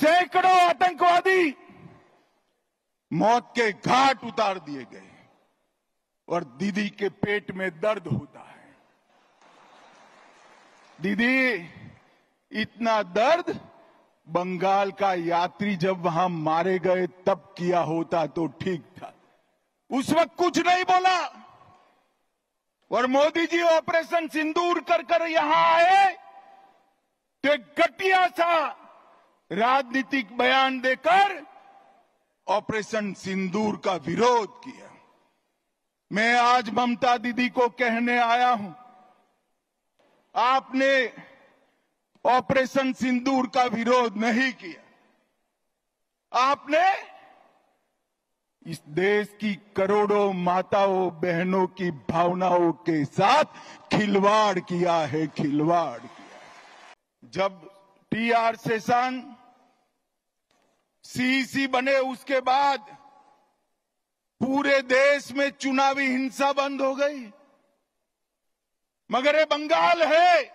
सैकड़ों आतंकवादी मौत के घाट उतार दिए गए और दीदी के पेट में दर्द होता है। दीदी, इतना दर्द बंगाल का यात्री जब वहां मारे गए तब किया होता तो ठीक था। उस वक्त कुछ नहीं बोला और मोदी जी ऑपरेशन सिंदूर कर यहां आए तो एक घटिया सा राजनीतिक बयान देकर ऑपरेशन सिंदूर का विरोध किया। मैं आज ममता दीदी को कहने आया हूं, आपने ऑपरेशन सिंदूर का विरोध नहीं किया। आपने इस देश की करोड़ों माताओं बहनों की भावनाओं के साथ खिलवाड़ किया है, खिलवाड़ किया है। जब टीआर शेषन सीईसी बने उसके बाद पूरे देश में चुनावी हिंसा बंद हो गई, मगर ये बंगाल है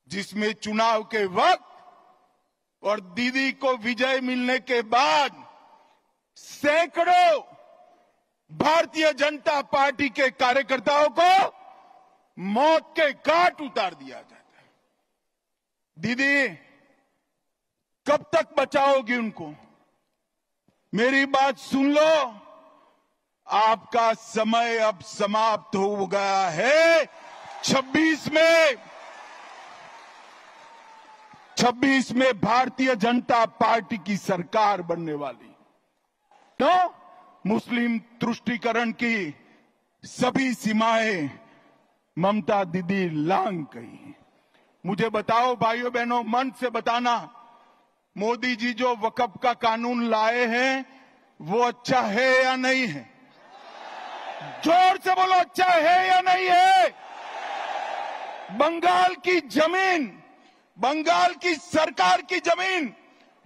जिसमें चुनाव के वक्त और दीदी को विजय मिलने के बाद सैकड़ों भारतीय जनता पार्टी के कार्यकर्ताओं को मौत के घाट उतार दिया जाता है। दीदी, कब तक बचाओगी उनको? मेरी बात सुन लो, आपका समय अब समाप्त हो गया है। 26 में भारतीय जनता पार्टी की सरकार बनने वाली, तो मुस्लिम तुष्टीकरण की सभी सीमाएं ममता दीदी लांघ गई। मुझे बताओ भाइयों बहनों, मन से बताना, मोदी जी जो वक्फ का कानून लाए हैं वो अच्छा है या नहीं है? जोर से बोलो, अच्छा है या नहीं है? बंगाल की जमीन, बंगाल की सरकार की जमीन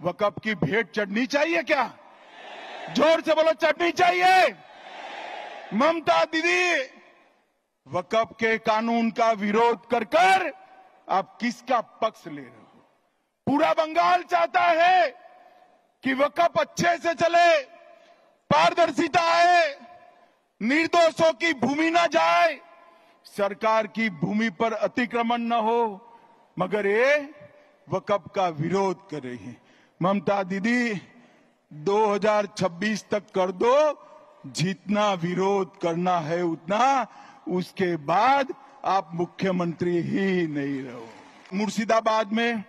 वक्फ की भेंट चढ़नी चाहिए क्या? जोर से बोलो, चढ़नी चाहिए? ममता दीदी, वक्फ के कानून का विरोध कर आप किसका पक्ष ले रहे हो? पूरा बंगाल चाहता है कि वक्फ अच्छे से चले, पारदर्शिता आए, निर्दोषों की भूमि न जाए, सरकार की भूमि पर अतिक्रमण न हो, मगर ये वक्फ का विरोध कर रही है। ममता दीदी, 2026 तक कर दो, जितना विरोध करना है उतना, उसके बाद आप मुख्यमंत्री ही नहीं रहो। मुर्शिदाबाद में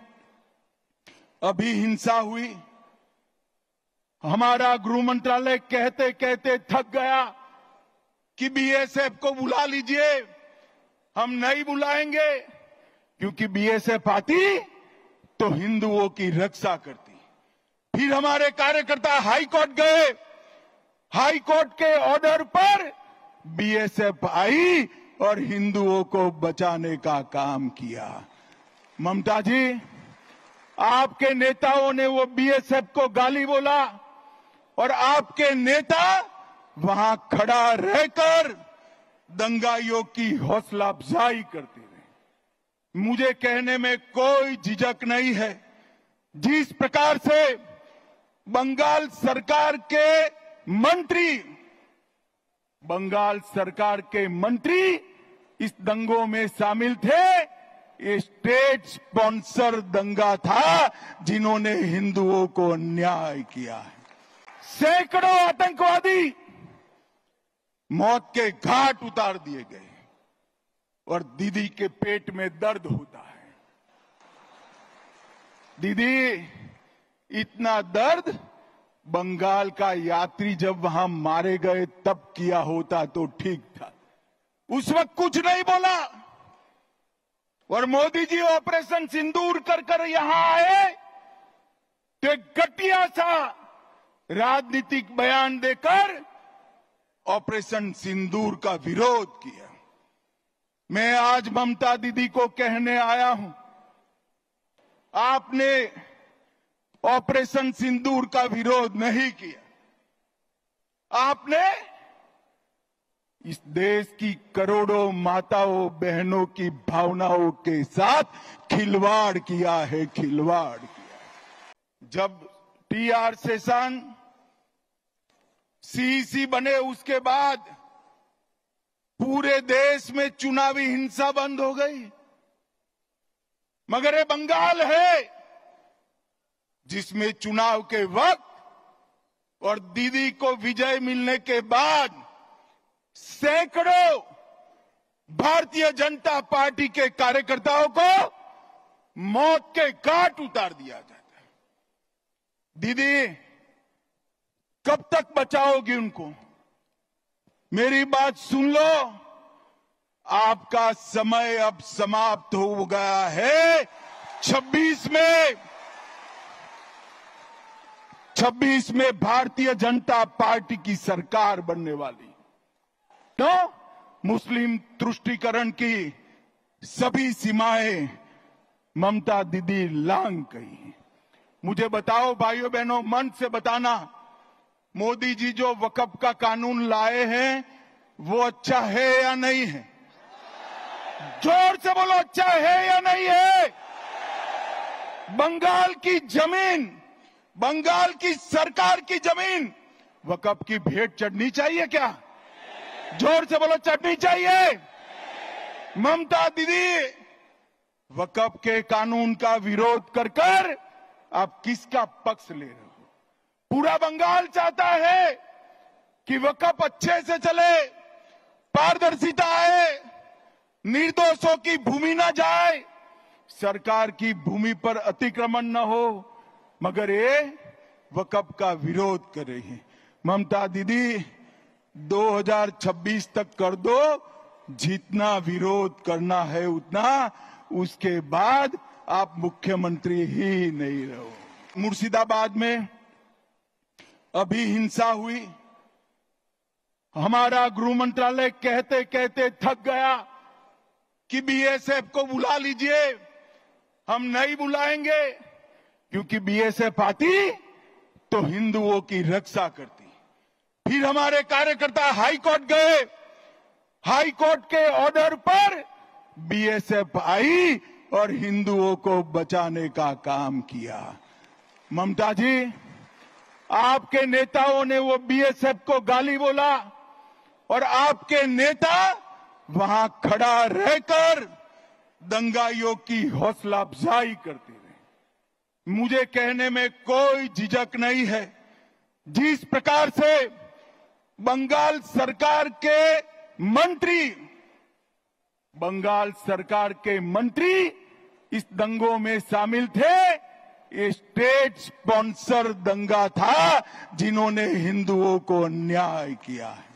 अभी हिंसा हुई, हमारा गृह मंत्रालय कहते कहते थक गया कि बीएसएफ को बुला लीजिए। हम नहीं बुलाएंगे क्योंकि बीएसएफ आती तो हिंदुओं की रक्षा करती। फिर हमारे कार्यकर्ता हाई कोर्ट गए, हाई कोर्ट के ऑर्डर पर बीएसएफ आई और हिंदुओं को बचाने का काम किया। ममता जी, आपके नेताओं ने वो बीएसएफ को गाली बोला और आपके नेता वहां खड़ा रहकर दंगाइयों की हौसला अफजाई करते रहे। मुझे कहने में कोई झिझक नहीं है, जिस प्रकार से बंगाल सरकार के मंत्री इस दंगों में शामिल थे, ये स्टेट स्पॉन्सर दंगा था जिन्होंने हिंदुओं को अन्याय किया है। सैकड़ों आतंकवादी मौत के घाट उतार दिए गए और दीदी के पेट में दर्द होता है। दीदी, इतना दर्द बंगाल का यात्री जब वहां मारे गए तब किया होता तो ठीक था। उस वक्त कुछ नहीं बोला और मोदी जी ऑपरेशन सिंदूर कर यहां आए तो एक घटिया सा राजनीतिक बयान देकर ऑपरेशन सिंदूर का विरोध किया। मैं आज ममता दीदी को कहने आया हूं, आपने ऑपरेशन सिंदूर का विरोध नहीं किया। आपने इस देश की करोड़ों माताओं बहनों की भावनाओं के साथ खिलवाड़ किया है, खिलवाड़ किया है। जब टीआर सेशन सीईसी बने उसके बाद पूरे देश में चुनावी हिंसा बंद हो गई, मगर ये बंगाल है जिसमें चुनाव के वक्त और दीदी को विजय मिलने के बाद सैकड़ों भारतीय जनता पार्टी के कार्यकर्ताओं को मौत के घाट उतार दिया जाता है। दीदी कब तक बचाओगी उनको? मेरी बात सुन लो, आपका समय अब समाप्त हो गया है। 26 में भारतीय जनता पार्टी की सरकार बनने वाली, तो मुस्लिम तुष्टीकरण की सभी सीमाएं ममता दीदी लांग गई। मुझे बताओ भाइयों बहनों, मन से बताना, मोदी जी जो वक्फ का कानून लाए हैं वो अच्छा है या नहीं है? जोर से बोलो, अच्छा है या नहीं है? बंगाल की जमीन, बंगाल की सरकार की जमीन वक्फ की भेंट चढ़नी चाहिए क्या? जोर से बोलो, चढ़नी चाहिए? ममता दीदी वक्फ के कानून का विरोध कर आप किसका पक्ष ले रहे हो? पूरा बंगाल चाहता है कि वक्फ अच्छे से चले, पारदर्शिता आए, निर्दोषों की भूमि न जाए, सरकार की भूमि पर अतिक्रमण न हो, मगर ये वक्फ का विरोध कर रही है। ममता दीदी 2026 तक कर दो, जितना विरोध करना है उतना, उसके बाद आप मुख्यमंत्री ही नहीं रहो। मुर्शिदाबाद में अभी हिंसा हुई, हमारा गृह मंत्रालय कहते कहते थक गया कि बीएसएफ को बुला लीजिए। हम नहीं बुलाएंगे क्योंकि बीएसएफ आती तो हिंदुओं की रक्षा करती। फिर हमारे कार्यकर्ता हाई कोर्ट गए, हाई कोर्ट के ऑर्डर पर बीएसएफ आई और हिंदुओं को बचाने का काम किया। ममता जी, आपके नेताओं ने वो बीएसएफ को गाली बोला और आपके नेता वहां खड़ा रहकर दंगाइयों की हौसला अफजाई करते रहे। मुझे कहने में कोई झिझक नहीं है, जिस प्रकार से बंगाल सरकार के मंत्री इस दंगों में शामिल थे, ये स्टेट स्पॉन्सर दंगा था जिन्होंने हिंदुओं को अन्याय किया है।